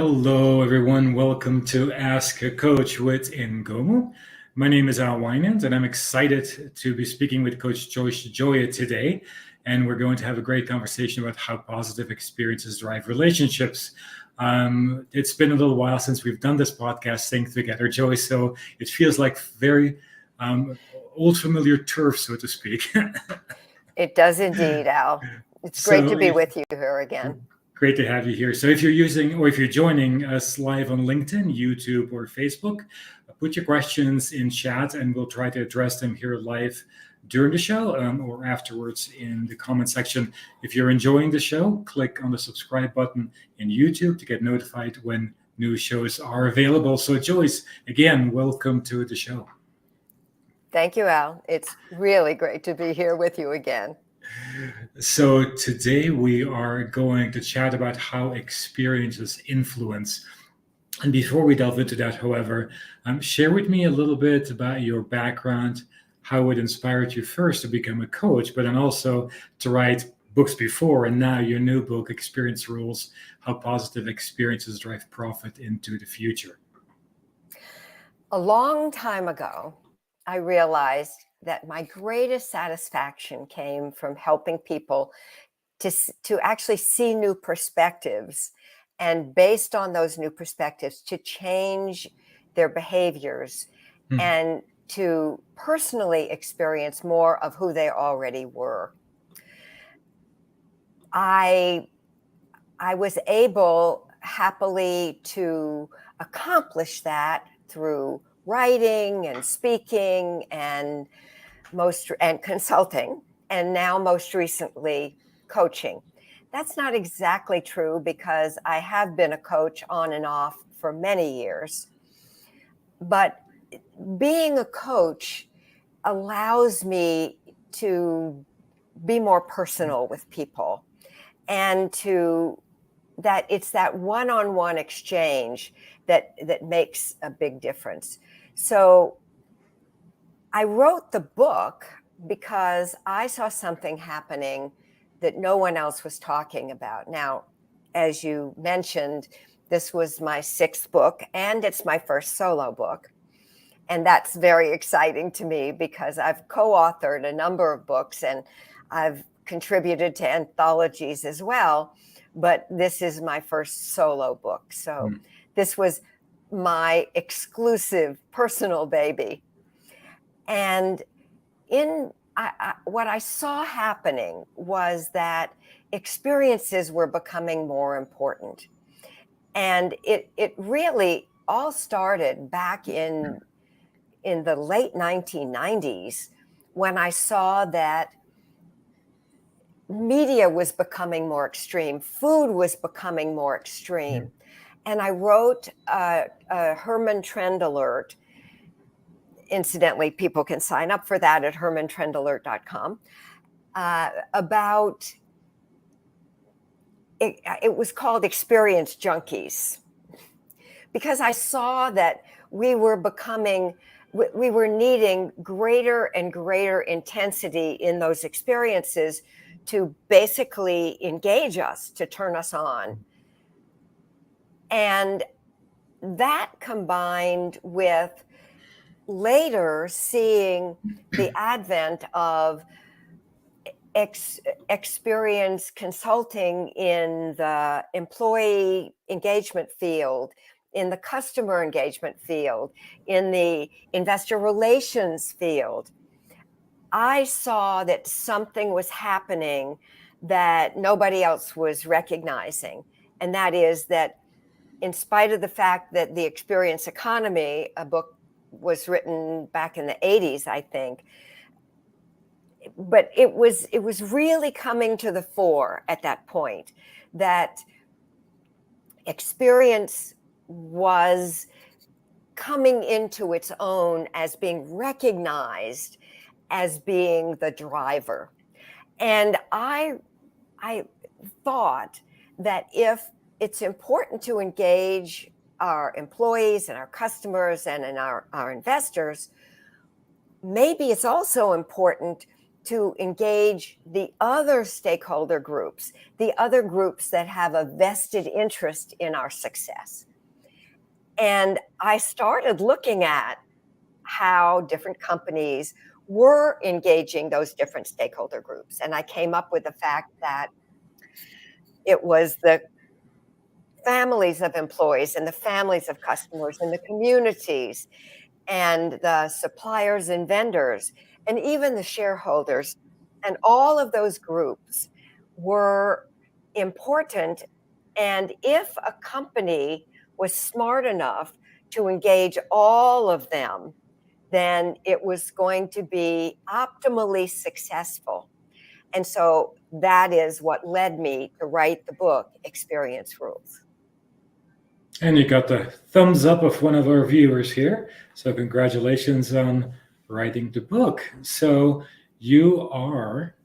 Hello, everyone. Welcome to Ask a Coach with Ingomu. My name is Al Winans, and I'm excited to be speaking with Coach Joyce Gioia today. And we're going to have a great conversation about how positive experiences drive relationships. It's been a little while since we've done this podcast thing together, Joyce, so it feels like very old familiar turf, so to speak. It does indeed, Al. It's great to be with you here again. Great to have you here. So if you're joining us live on LinkedIn, YouTube, or Facebook, put your questions in chat and we'll try to address them here live during the show or afterwards in the comment section. If you're enjoying the show, click on the subscribe button in YouTube to get notified when new shows are available. So Joyce, again, welcome to the show. Thank you, Al. It's really great to be here with you again. So today we are going to chat about how experiences influence. And before we delve into that, however, share with me a little bit about your background, how it inspired you first to become a coach, but then also to write books before and now your new book, Experience Rules, How Positive Experiences Drive Profit into the Future. A long time ago, I realized that my greatest satisfaction came from helping people to actually see new perspectives, and based on those new perspectives, to change their behaviors and to personally experience more of who they already were. I was able happily to accomplish that through writing and speaking and consulting, and now most recently coaching. That's not exactly true because I have been a coach on and off for many years. But being a coach allows me to be more personal with people, and it's that one-on-one exchange that makes a big difference. So I wrote the book because I saw something happening that no one else was talking about. Now, as you mentioned, this was my 6th book and it's my first solo book. And that's very exciting to me because I've co-authored a number of books and I've contributed to anthologies as well. But this is my first solo book. So this was my exclusive personal baby. And what I saw happening was that experiences were becoming more important. And it really all started back in the late 1990s when I saw that media was becoming more extreme, food was becoming more extreme. And I wrote a Herman Trend Alert. Incidentally, people can sign up for that at hermantrendelert.com. About it was called Experience Junkies, because I saw that we were needing greater and greater intensity in those experiences to basically engage us, to turn us on. And that combined with later seeing the advent of experience consulting in the employee engagement field, in the customer engagement field, in the investor relations field, I saw that something was happening that nobody else was recognizing. And that is that in spite of the fact that the experience economy, a book was written back in the 80s, I think, but it was really coming to the fore at that point that experience was coming into its own as being recognized as being the driver. And I thought that if it's important to engage our employees and our customers and our investors, maybe it's also important to engage the other stakeholder groups, the other groups that have a vested interest in our success. And I started looking at how different companies were engaging those different stakeholder groups. And I came up with the fact that it was the families of employees and the families of customers and the communities and the suppliers and vendors and even the shareholders. And all of those groups were important. And if a company was smart enough to engage all of them, then it was going to be optimally successful. And so that is what led me to write the book, Experience Rules. And you got the thumbs up of one of our viewers here. So congratulations on writing the book. So you are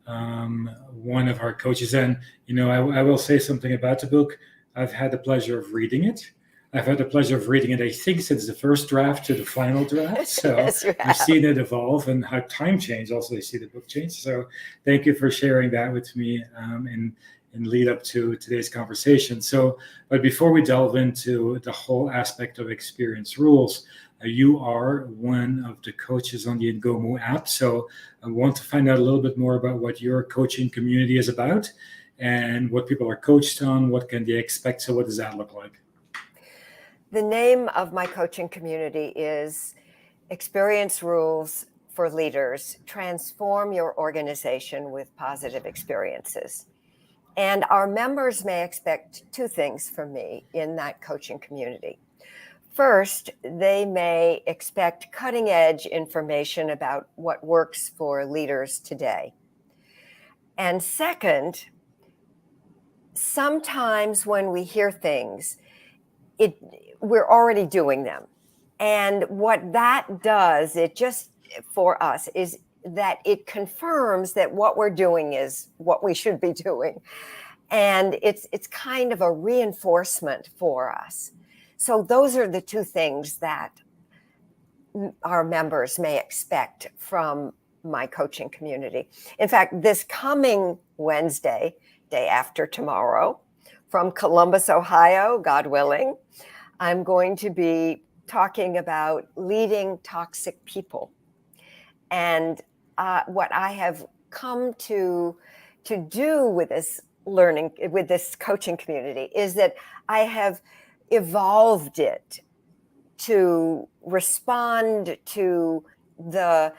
one of our coaches. And, I will say something about the book. I've had the pleasure of reading it. I've had the pleasure of reading it, I think, since the first draft to the final draft. So Yes, I've seen it evolve and how time changed. Also, I see the book change. So thank you for sharing that with me in lead up to today's conversation. So, but before we delve into the whole aspect of Experience Rules, you are one of the coaches on the Ingomu app. So I want to find out a little bit more about what your coaching community is about and what people are coached on. What can they expect? So what does that look like? The name of my coaching community is Experience Rules for Leaders. Transform your organization with positive experiences. And our members may expect two things from me in that coaching community. First, they may expect cutting edge information about what works for leaders today. And second, sometimes when we hear things, we're already doing them. And what that does, for us, is that it confirms that what we're doing is what we should be doing. And it's kind of a reinforcement for us. So those are the two things that our members may expect from my coaching community. In fact, this coming Wednesday, day after tomorrow, from Columbus, Ohio, God willing, I'm going to be talking about leading toxic people. And what I have come to do with this learning, with this coaching community, is that I have evolved it to respond to the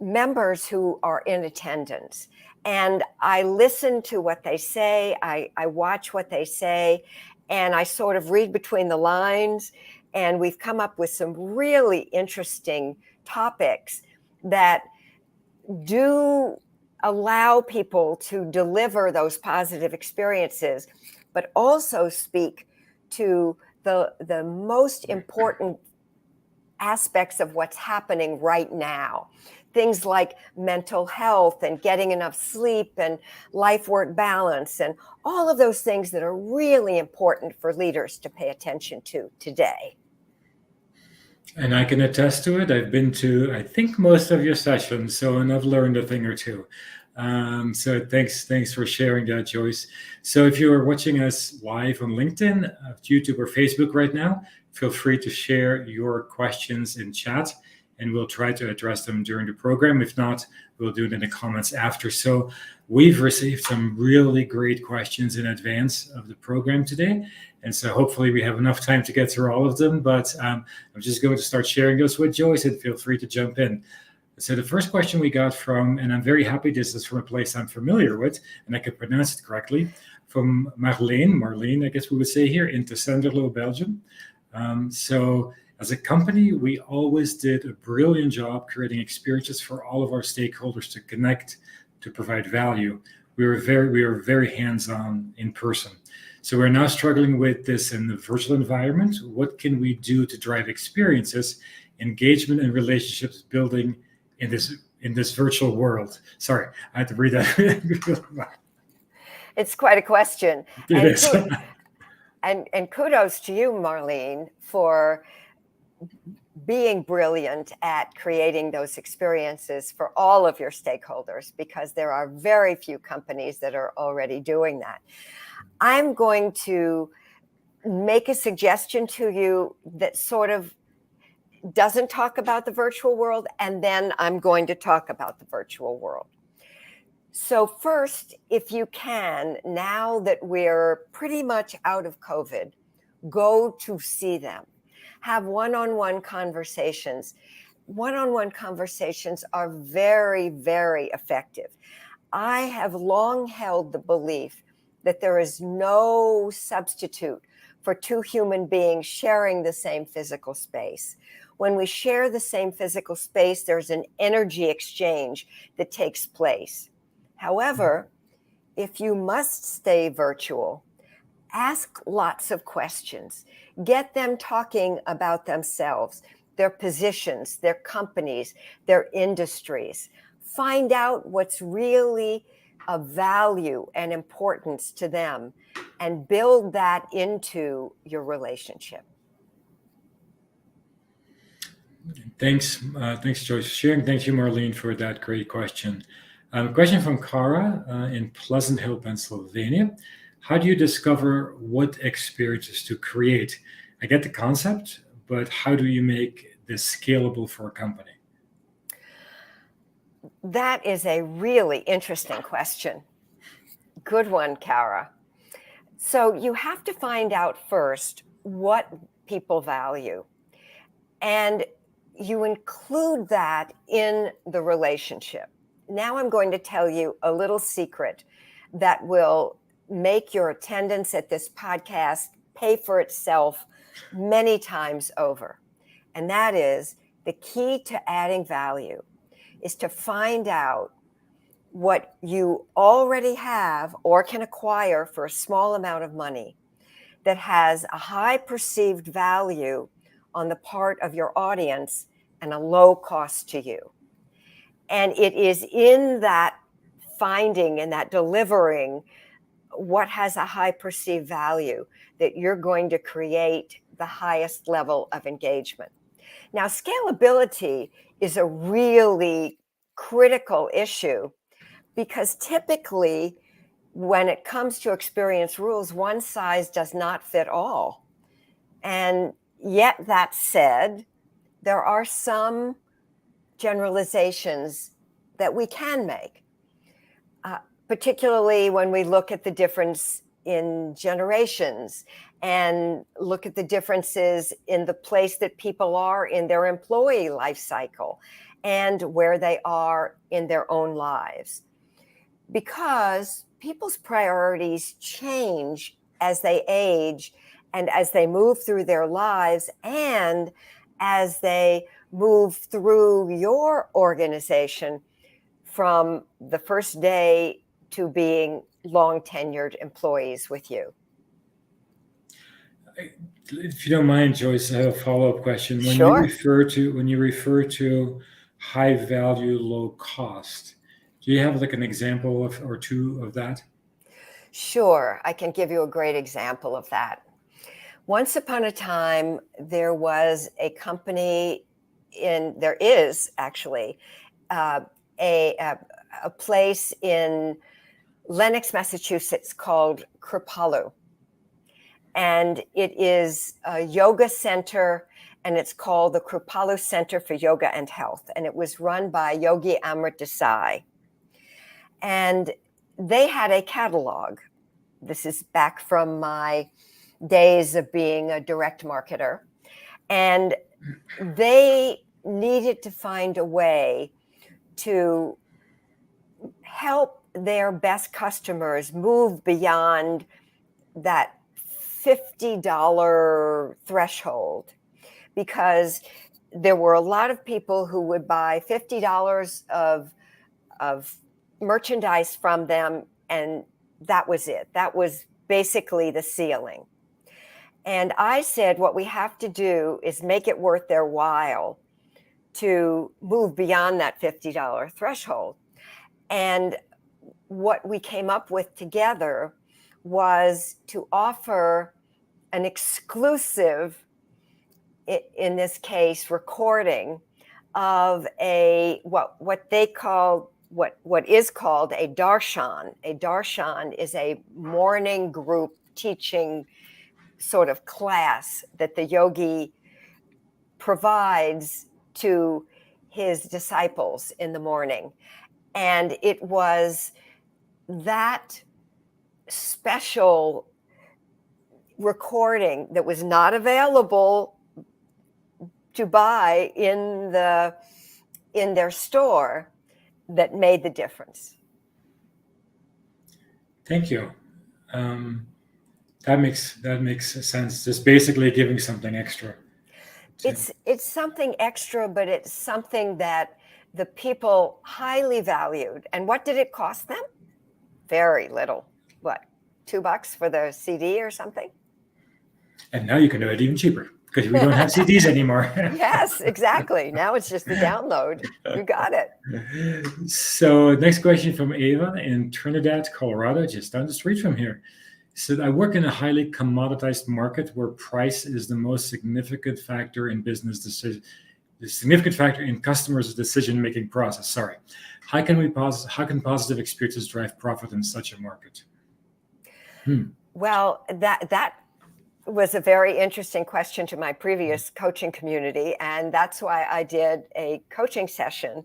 members who are in attendance. And I listen to what they say, I watch what they say, and I sort of read between the lines. And we've come up with some really interesting topics that do allow people to deliver those positive experiences, but also speak to the most important aspects of what's happening right now. Things like mental health and getting enough sleep and life-work balance and all of those things that are really important for leaders to pay attention to today. And I can attest to it. I've been to, I think, most of your sessions, and I've learned a thing or two. So thanks for sharing that, Joyce. So if you are watching us live on LinkedIn, YouTube, or Facebook right now, feel free to share your questions in chat, and we'll try to address them during the program. If not, we'll do it in the comments after. So we've received some really great questions in advance of the program today. And so hopefully we have enough time to get through all of them, but I'm just going to start sharing those with Joyce, and feel free to jump in. So the first question we got from, and I'm very happy this is from a place I'm familiar with, and I can pronounce it correctly, from Marlene, I guess we would say here, in Tessenderlo, Belgium. So as a company, we always did a brilliant job creating experiences for all of our stakeholders to connect, to provide value. We were very hands-on in person. So we're now struggling with this in the virtual environment. What can we do to drive experiences, engagement, and relationships building in this virtual world? Sorry, I had to read that. It's quite a question. It is. And kudos to you, Marlene, for being brilliant at creating those experiences for all of your stakeholders, because there are very few companies that are already doing that. I'm going to make a suggestion to you that sort of doesn't talk about the virtual world, and then I'm going to talk about the virtual world. So first, if you can, now that we're pretty much out of COVID, go to see them. Have one-on-one conversations. One-on-one conversations are very, very effective. I have long held the belief that there is no substitute for two human beings sharing the same physical space. When we share the same physical space, there's an energy exchange that takes place. However, if you must stay virtual, ask lots of questions. Get them talking about themselves, their positions, their companies, their industries. Find out what's really of value and importance to them, and build that into your relationship. Thanks, Joyce, for sharing. Thank you, Marlene, for that great question. A question from Cara in Pleasant Hill, Pennsylvania. How do you discover what experiences to create? I get the concept, but how do you make this scalable for a company? That is a really interesting question. Good one, Cara. So you have to find out first what people value, and you include that in the relationship. Now I'm going to tell you a little secret that will make your attendance at this podcast pay for itself many times over. And that is, the key to adding value is to find out what you already have or can acquire for a small amount of money that has a high perceived value on the part of your audience and a low cost to you. And it is in that finding and that delivering what has a high perceived value that you're going to create the highest level of engagement. Now, scalability is a really critical issue, because typically when it comes to experience rules, one size does not fit all. And yet, that said, there are some generalizations that we can make, particularly when we look at the difference in generations and look at the differences in the place that people are in their employee life cycle and where they are in their own lives. Because people's priorities change as they age and as they move through their lives and as they move through your organization from the first day to being long tenured employees with you. If you don't mind, Joyce, I have a follow-up question. When Sure. you refer to high value, low cost, do you have like an example of or two of that? Sure, I can give you a great example of that. Once upon a time, there was a company there is actually a place in Lenox, Massachusetts called Kripalu. And it is a yoga center, and it's called the Kripalu Center for Yoga and Health. And it was run by Yogi Amrit Desai. And they had a catalog. This is back from my days of being a direct marketer. And they needed to find a way to help their best customers move beyond that $50 threshold, because there were a lot of people who would buy $50 of merchandise from them, and that was it. That was basically the ceiling. And I said, what we have to do is make it worth their while to move beyond that $50 threshold. And what we came up with together was to offer an exclusive in this case, recording of what is called a darshan. A darshan is a morning group teaching sort of class that the yogi provides to his disciples in the morning. And it was that special recording that was not available to buy in their store that made the difference. Thank you. That makes sense. Just basically giving something extra. It's something extra, but it's something that the people highly valued. And what did it cost them? Very little. What, $2 for the CD or something? And now you can do it even cheaper because we don't have CDs anymore. Yes, exactly. Now it's just the download. You got it. So next question from Ava in Trinidad, Colorado, just down the street from here. Said, I work in a highly commoditized market where price is the most significant factor in business decision, the significant factor in customers' decision-making process. Sorry. How can positive experiences drive profit in such a market? Well, that was a very interesting question to my previous coaching community. And that's why I did a coaching session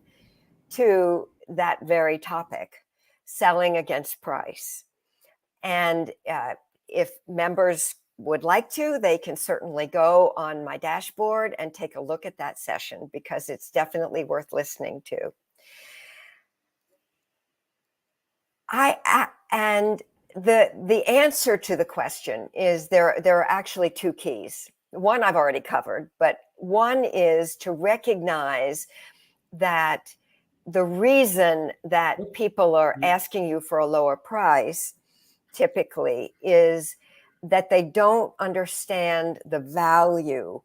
to that very topic, selling against price. And if members would like to, they can certainly go on my dashboard and take a look at that session because it's definitely worth listening to. And the answer to the question is there are actually two keys. One I've already covered, but one is to recognize that the reason that people are asking you for a lower price typically is that they don't understand the value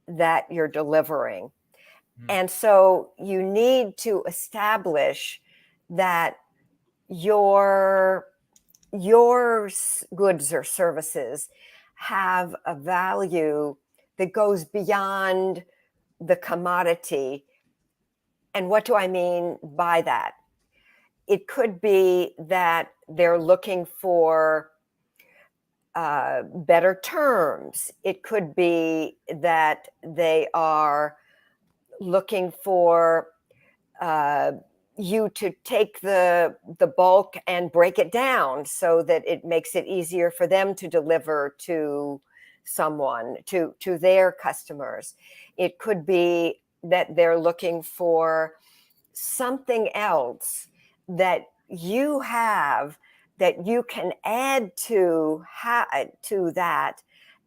that you're delivering. And so you need to establish that your goods or services have a value that goes beyond the commodity. And what do I mean by that? It could be that they're looking for better terms. It could be that they are looking for you to take the bulk and break it down so that it makes it easier for them to deliver to someone, to their customers. It could be that they're looking for something else that you have that you can add to that,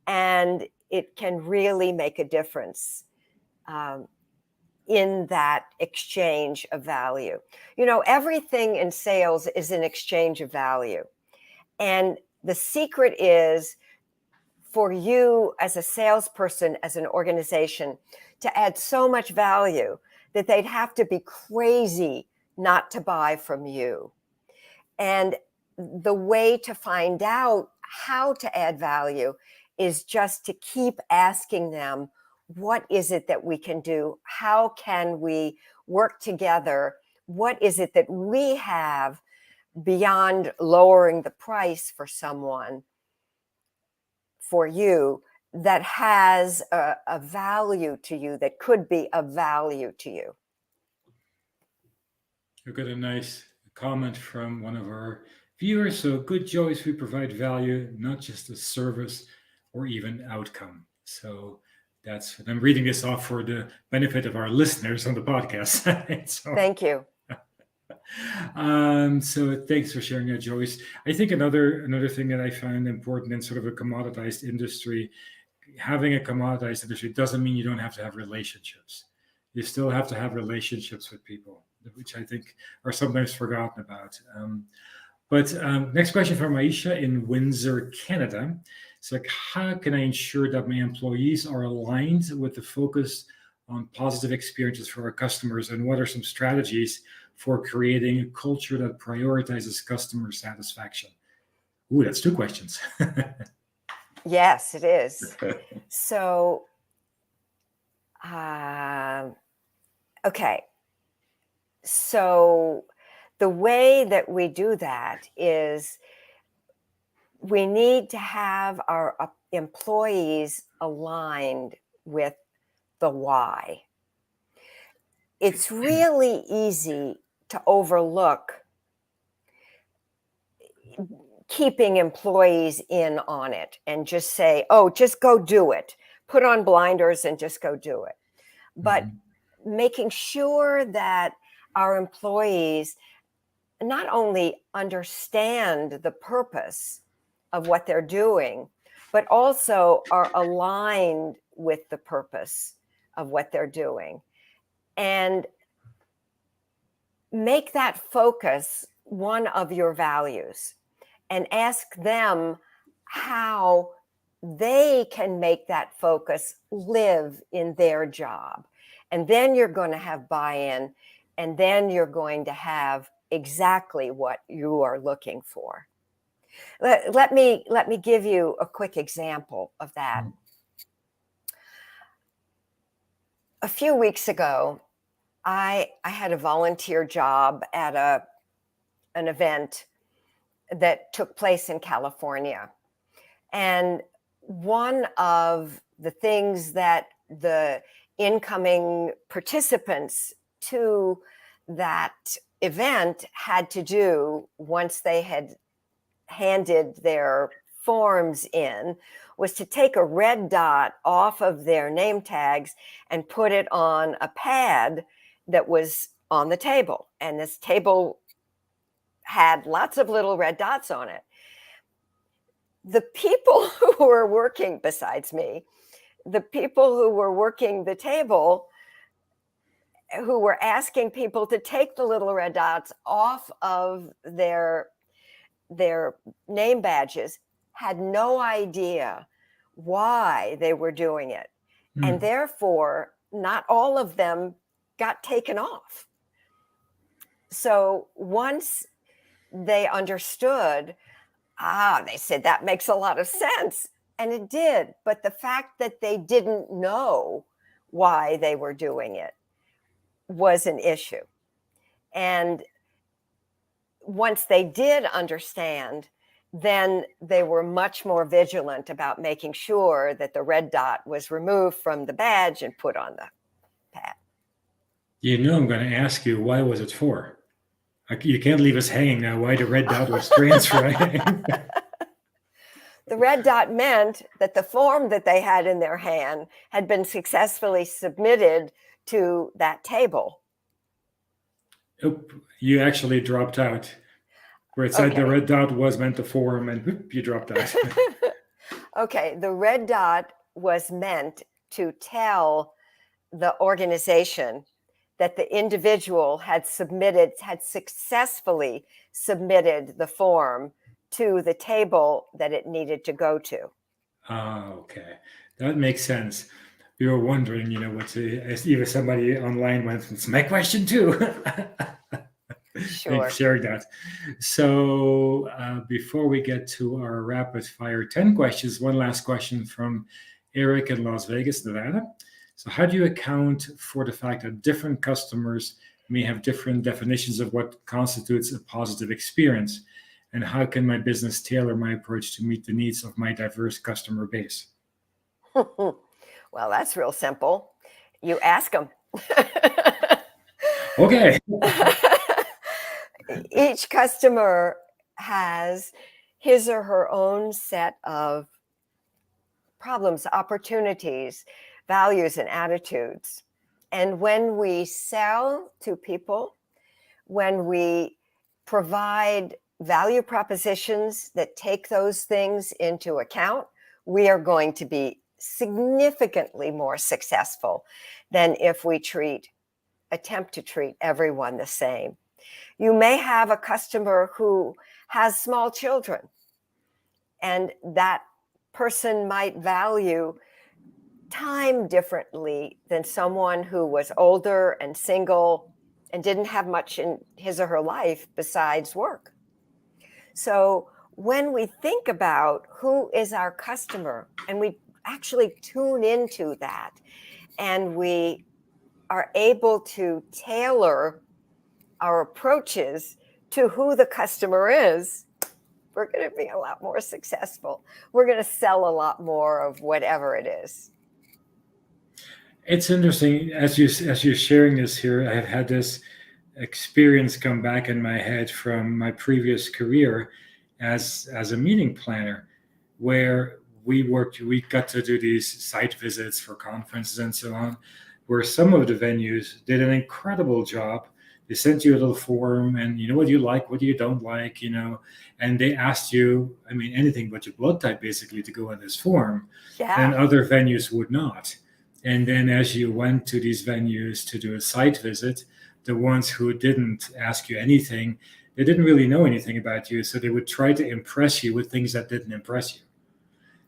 and it can really make a difference in that exchange of value. You know, everything in sales is an exchange of value. And the secret is for you as a salesperson, as an organization, to add so much value that they'd have to be crazy not to buy from you. And the way to find out how to add value is just to keep asking them, what is it that we can do? How can we work together? What is it that we have beyond lowering the price for someone, for you, that has a value to you, that could be of value to you? We've got a nice comment from one of our viewers. So, good, Joyce, we provide value, not just a service or even outcome. So that's, I'm reading this off for the benefit of our listeners on the podcast. So, thank you. So thanks for sharing that, Joyce. I think another thing that I found important in sort of a commoditized industry, having a commoditized industry doesn't mean you don't have to have relationships. You still have to have relationships with people, which I think are sometimes forgotten about. But next question from Aisha in Windsor, Canada. It's like, how can I ensure that my employees are aligned with the focus on positive experiences for our customers? And what are some strategies for creating a culture that prioritizes customer satisfaction? Ooh, that's two questions. Yes, it is. So Okay. So the way that we do that is we need to have our employees aligned with the why. It's really easy to overlook keeping employees in on it and just say, oh, just go do it. Put on blinders and just go do it. But making sure that our employees not only understand the purpose of what they're doing, but also are aligned with the purpose of what they're doing. And make that focus one of your values and ask them how they can make that focus live in their job. And then you're going to have buy-in, and then you're going to have exactly what you are looking for. Let me give you a quick example of that. A few weeks ago, I had a volunteer job at an event that took place in California. And one of the things that the incoming participants to that event had to do once they had handed their forms in was to take a red dot off of their name tags and put it on a pad that was on the table. And this table had lots of little red dots on it. The people who were working, besides me, the people who were working the table, who were asking people to take the little red dots off of their name badges, had no idea why they were doing it. And therefore, not all of them got taken off. So once they understood, they said, that makes a lot of sense. And it did. But the fact that they didn't know why they were doing it was an issue. And once they did understand, then they were much more vigilant about making sure that the red dot was removed from the badge and put on the pad. You know, I'm going to ask you, why was it for? You can't leave us hanging now. Why the red dot was transferring? The red dot meant that the form that they had in their hand had been successfully submitted to that table. Oop, you actually dropped out. Where it said the red dot was meant to form, and whoop, you dropped out. Okay, the red dot was meant to tell the organization that the individual had successfully submitted the form to the table that it needed to go to. Okay. That makes sense. We were wondering, even somebody online went, it's my question too. Sure. Thanks for sharing that. So before we get to our rapid fire 10 questions, one last question from Eric in Las Vegas, Nevada. So how do you account for the fact that different customers may have different definitions of what constitutes a positive experience? And how can my business tailor my approach to meet the needs of my diverse customer base? Well, that's real simple. You ask them. Okay. Each customer has his or her own set of problems, opportunities, values, and attitudes. And when we sell to people, when we provide value propositions that take those things into account, we are going to be significantly more successful than if we attempt to treat everyone the same. You may have a customer who has small children, and that person might value time differently than someone who was older and single and didn't have much in his or her life besides work. So when we think about who is our customer and we actually tune into that and we are able to tailor our approaches to who the customer is, we're going to be a lot more successful. We're going to sell a lot more of whatever it is. It's interesting as you're sharing this here. I've had this experience come back in my head from my previous career as a meeting planner, where we got to do these site visits for conferences and so on, where some of the venues did an incredible job. They sent you a little form, and you know what you like, what you don't like, and they asked you, I mean, anything but your blood type basically to go on this form, and Yeah. other venues would not. And then as you went to these venues to do a site visit, the ones who didn't ask you anything, they didn't really know anything about you, so they would try to impress you with things that didn't impress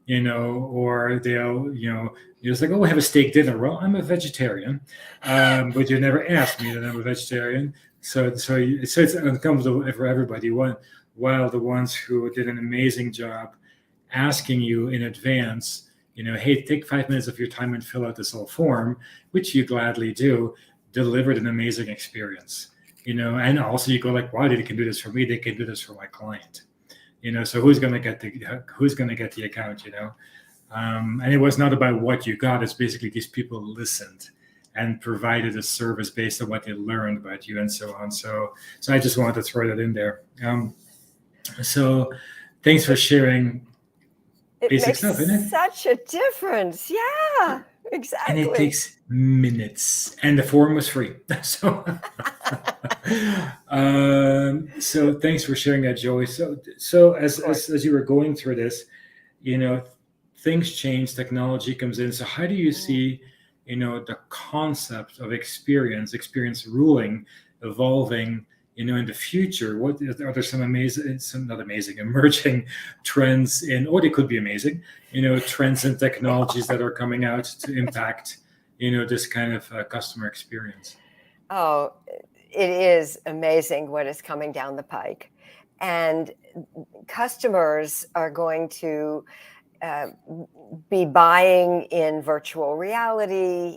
you, or they'll, you're just like, oh, have a steak dinner. Well, I'm a vegetarian, but you never asked me that I'm a vegetarian. So it's uncomfortable for everybody. While the ones who did an amazing job asking you in advance, hey, take 5 minutes of your time and fill out this whole form, which you gladly do, delivered an amazing experience. And also you go like, wow, they can do this for me. They can do this for my client. So who's going to get the account? And it was not about what you got. It's basically these people listened and provided a service based on what they learned about you and so on. So I just wanted to throw that in there. So thanks for sharing basic makes stuff, isn't it? such a difference. Yeah, And it exactly. takes minutes, and the form was free. So, so thanks for sharing that, Joey. So as you were going through this, things change, technology comes in. So how do you see, the concept of experience ruling, evolving, in the future? What are there some not amazing, emerging trends or they could be amazing, trends and technologies that are coming out to impact, this kind of customer experience? Oh, it is amazing what is coming down the pike. And customers are going to be buying in virtual reality,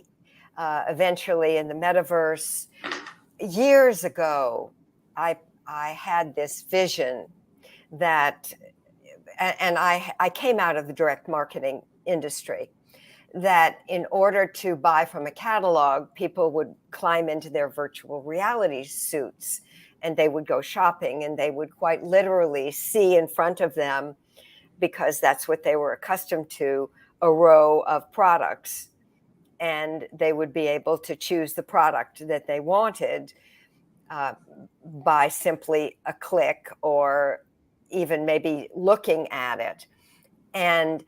eventually in the metaverse. Years ago, I had this vision that, and I came out of the direct marketing industry, that in order to buy from a catalog, people would climb into their virtual reality suits and they would go shopping, and they would quite literally see in front of them, because that's what they were accustomed to, a row of products. And they would be able to choose the product that they wanted by simply a click or even maybe looking at it. And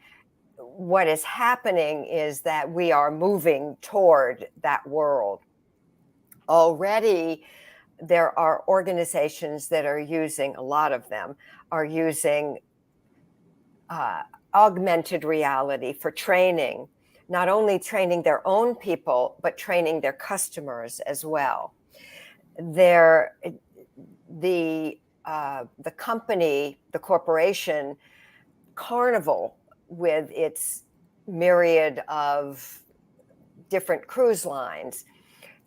what is happening is that we are moving toward that world. Already, there are organizations that are using, a lot of them are using augmented reality for training, not only training their own people, but training their customers as well. The company, the corporation, Carnival, with its myriad of different cruise lines,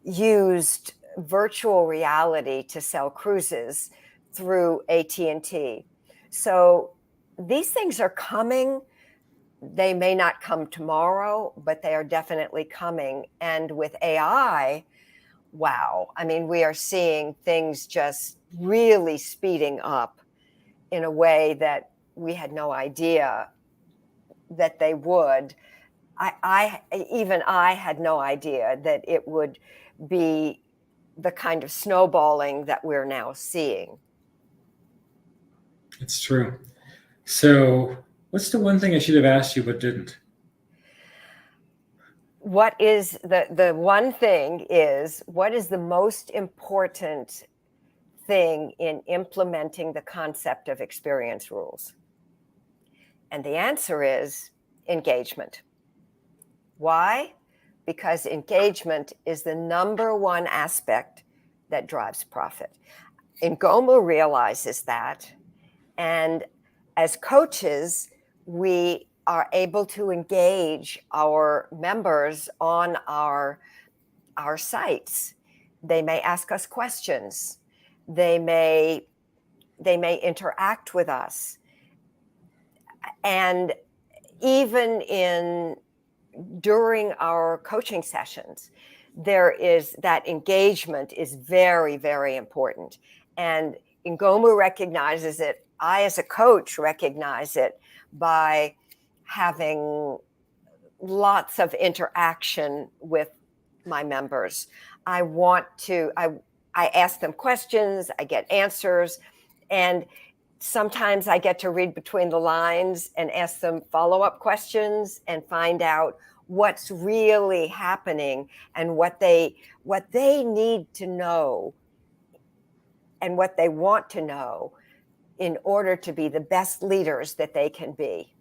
used virtual reality to sell cruises through AT&T. So these things are coming. They may not come tomorrow, but they are definitely coming. And with AI, wow. I mean, we are seeing things just really speeding up in a way that we had no idea that they would. Even I had no idea that it would be the kind of snowballing that we're now seeing. It's true. So what's the one thing I should have asked you but didn't? What is the one thing is, what is the most important thing in implementing the concept of experience rules? And the answer is engagement. Why? Because engagement is the number one aspect that drives profit. Ingomu realizes that. And as coaches, we are able to engage our members on our sites. They may ask us questions. They may interact with us. And even during our coaching sessions, there is that engagement is very, very important. And Ingomu recognizes it. I, as a coach, recognize it by having lots of interaction with my members. I ask them questions, I get answers, and sometimes I get to read between the lines and ask them follow-up questions and find out what's really happening and what they need to know and what they want to know in order to be the best leaders that they can be.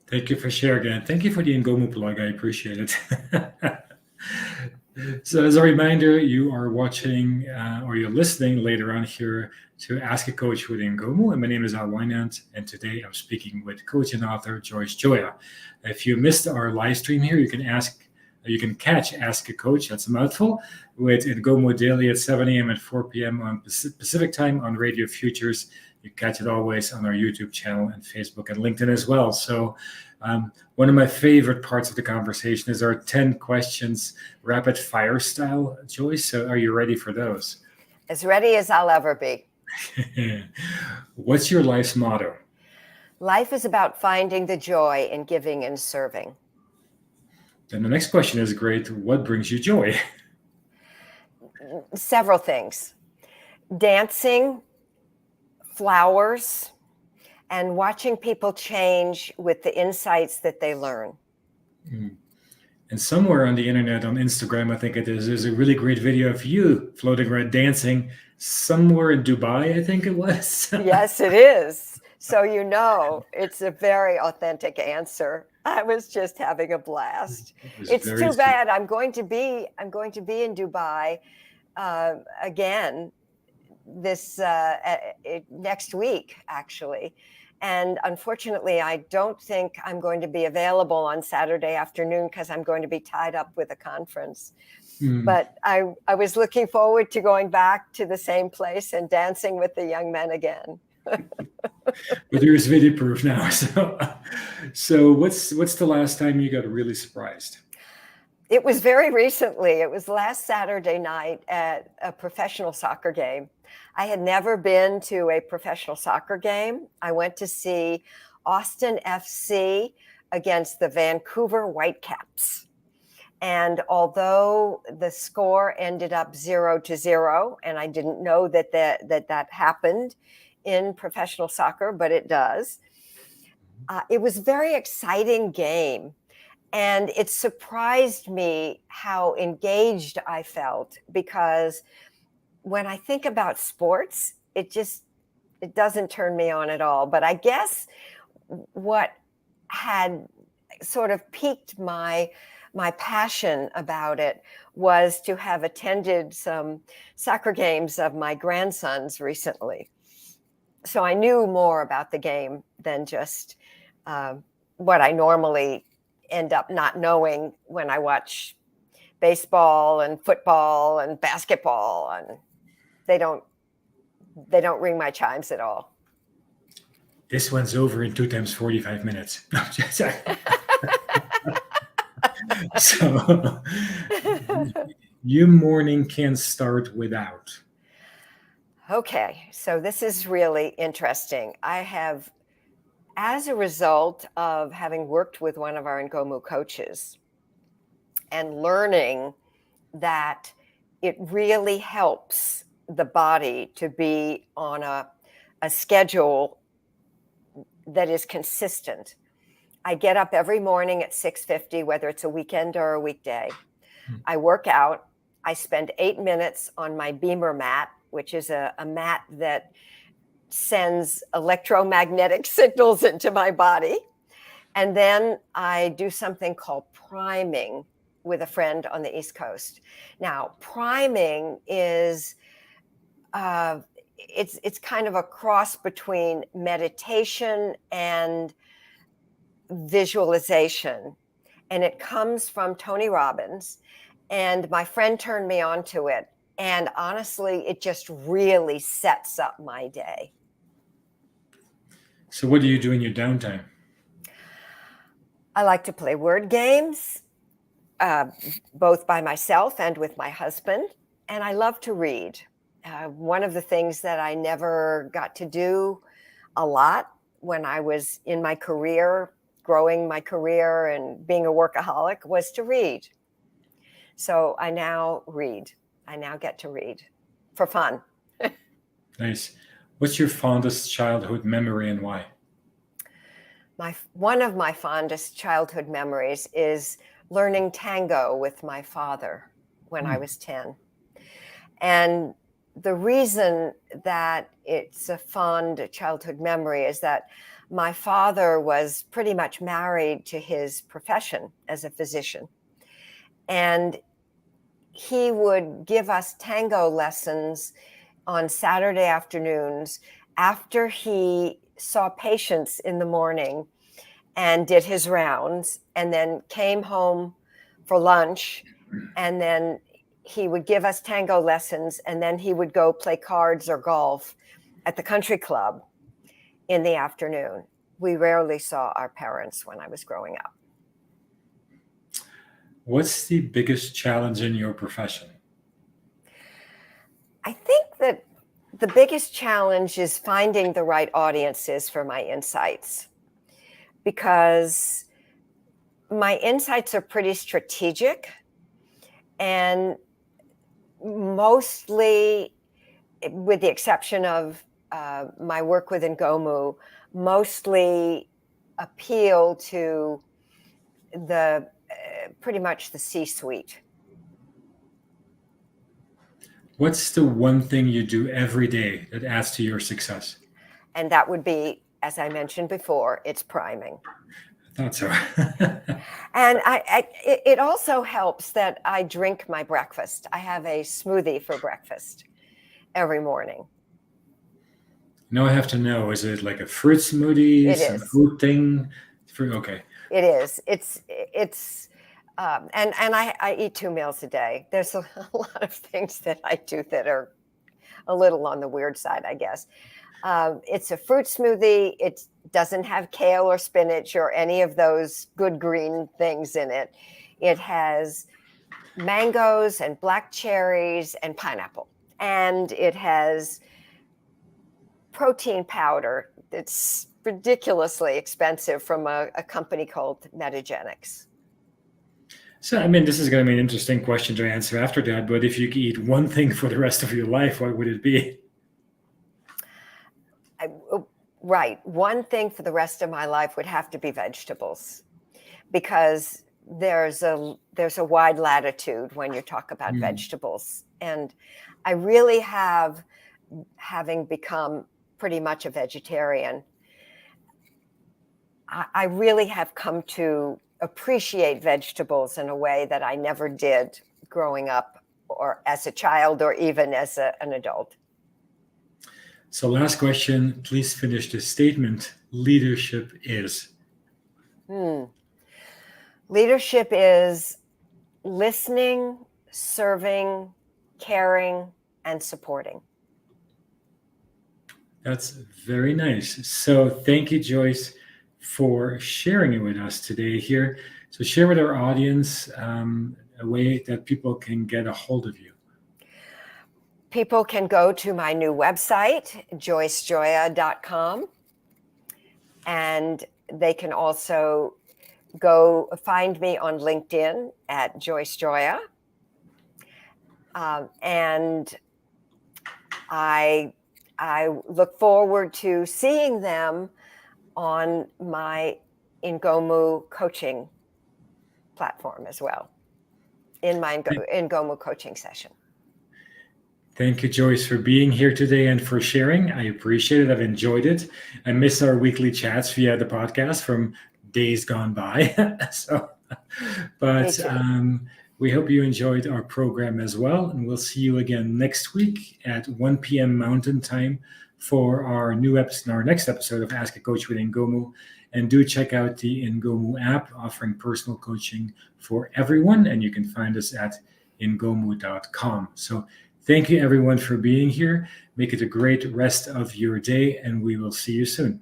Thank you for sharing, and thank you for the Ingomu plug. I appreciate it. So, as a reminder, you are watching or you're listening later on here to Ask a Coach with Ingomu. And my name is Al Wynand, and today I'm speaking with coach and author Joyce Gioia. If you missed our live stream here, you can catch Ask a Coach, that's a mouthful, with Ingomu daily at 7 a.m. and 4 p.m. on Pacific time on Radio Futures. You catch it always on our YouTube channel and Facebook and LinkedIn as well. So one of my favorite parts of the conversation is our 10 questions, rapid fire style, Joyce. So are you ready for those? As ready as I'll ever be. What's your life's motto? Life is about finding the joy in giving and serving. Then the next question is great. What brings you joy? Several things. Dancing, flowers, and watching people change with the insights that they learn. And somewhere on the internet, on Instagram, I think it is, there's a really great video of you floating around dancing somewhere in Dubai, I think it was. Yes, it is. So it's a very authentic answer. I was just having a blast. It's too bad. I'm going to be in Dubai again this next week, actually. And unfortunately, I don't think I'm going to be available on Saturday afternoon because I'm going to be tied up with a conference. But I was looking forward to going back to the same place and dancing with the young men again. But there's video proof now. So what's the last time you got really surprised? It was very recently. It was last Saturday night at a professional soccer game. I had never been to a professional soccer game. I went to see Austin FC against the Vancouver Whitecaps. And although the score ended up 0-0, and I didn't know that happened in professional soccer, but it does, it was a very exciting game. And it surprised me how engaged I felt, because when I think about sports, it doesn't turn me on at all. But I guess what had sort of piqued my passion about it was to have attended some soccer games of my grandsons recently. So I knew more about the game than just what I normally end up not knowing when I watch baseball and football and basketball, and they don't ring my chimes at all. This one's over in 2 times 45 minutes. So your morning can start without. Okay, so this is really interesting. I have, as a result of having worked with one of our Ingomu coaches and learning that it really helps the body to be on a schedule that is consistent. I get up every morning at 6:50, whether it's a weekend or a weekday. I work out. I spend 8 minutes on my Beamer mat, which is a mat that sends electromagnetic signals into my body. And then I do something called priming with a friend on the East Coast. Now, priming is it's kind of a cross between meditation and visualization, and it comes from Tony Robbins. And my friend turned me on to it. And honestly, it just really sets up my day. So what do you do in your downtime? I like to play word games, both by myself and with my husband. And I love to read. One of the things that I never got to do a lot when I was in my career, growing my career and being a workaholic, was to read. So I now read. I now get to read for fun. Nice. What's your fondest childhood memory and why? One of my fondest childhood memories is learning tango with my father when I was 10. And the reason that it's a fond childhood memory is that my father was pretty much married to his profession as a physician. And he would give us tango lessons on Saturday afternoons after he saw patients in the morning and did his rounds, and then came home for lunch, and then he would give us tango lessons, and then he would go play cards or golf at the country club in the afternoon. We rarely saw our parents when I was growing up. What's the biggest challenge in your profession? I think that the biggest challenge is finding the right audiences for my insights, because my insights are pretty strategic, and mostly, with the exception of my work with Ingomu, mostly appeal to the pretty much the C-suite. What's the one thing you do every day that adds to your success? And that would be, as I mentioned before, it's priming. I thought so. And it also helps that I drink my breakfast. I have a smoothie for breakfast every morning. Now I have to know, is it like a fruit smoothie, It some is. oat thing? Okay. It is. And I eat 2 meals a day. There's a lot of things that I do that are a little on the weird side, I guess. It's a fruit smoothie. It doesn't have kale or spinach or any of those good green things in it. It has mangoes and black cherries and pineapple. And it has protein powder that's ridiculously expensive from a company called Metagenics. So, I mean, this is going to be an interesting question to answer after that, but if you could eat one thing for the rest of your life, what would it be? Right. One thing for the rest of my life would have to be vegetables, because there's a wide latitude when you talk about vegetables. And I really have, having become pretty much a vegetarian, I really have come to appreciate vegetables in a way that I never did growing up, or as a child, or even as an adult. So last question, please finish the statement. Leadership is? Leadership is listening, serving, caring, and supporting. That's very nice. So thank you, Joyce, for sharing it with us today here. So share with our audience a way that people can get a hold of you. People can go to my new website, joycegioia.com, and they can also go find me on LinkedIn at Joyce Gioia. And I look forward to seeing them on my Ingomu coaching platform as well, in my Ingomu coaching session. Thank you, Joyce, for being here today and for sharing. I appreciate it. I've enjoyed it. I miss our weekly chats via the podcast from days gone by. But we hope you enjoyed our program as well. And we'll see you again next week at 1 p.m. Mountain Time for our next episode of Ask a Coach with Ingomu. And do check out the Ingomu app offering personal coaching for everyone. And you can find us at ingomu.com. So thank you everyone for being here. Make it a great rest of your day, and we will see you soon.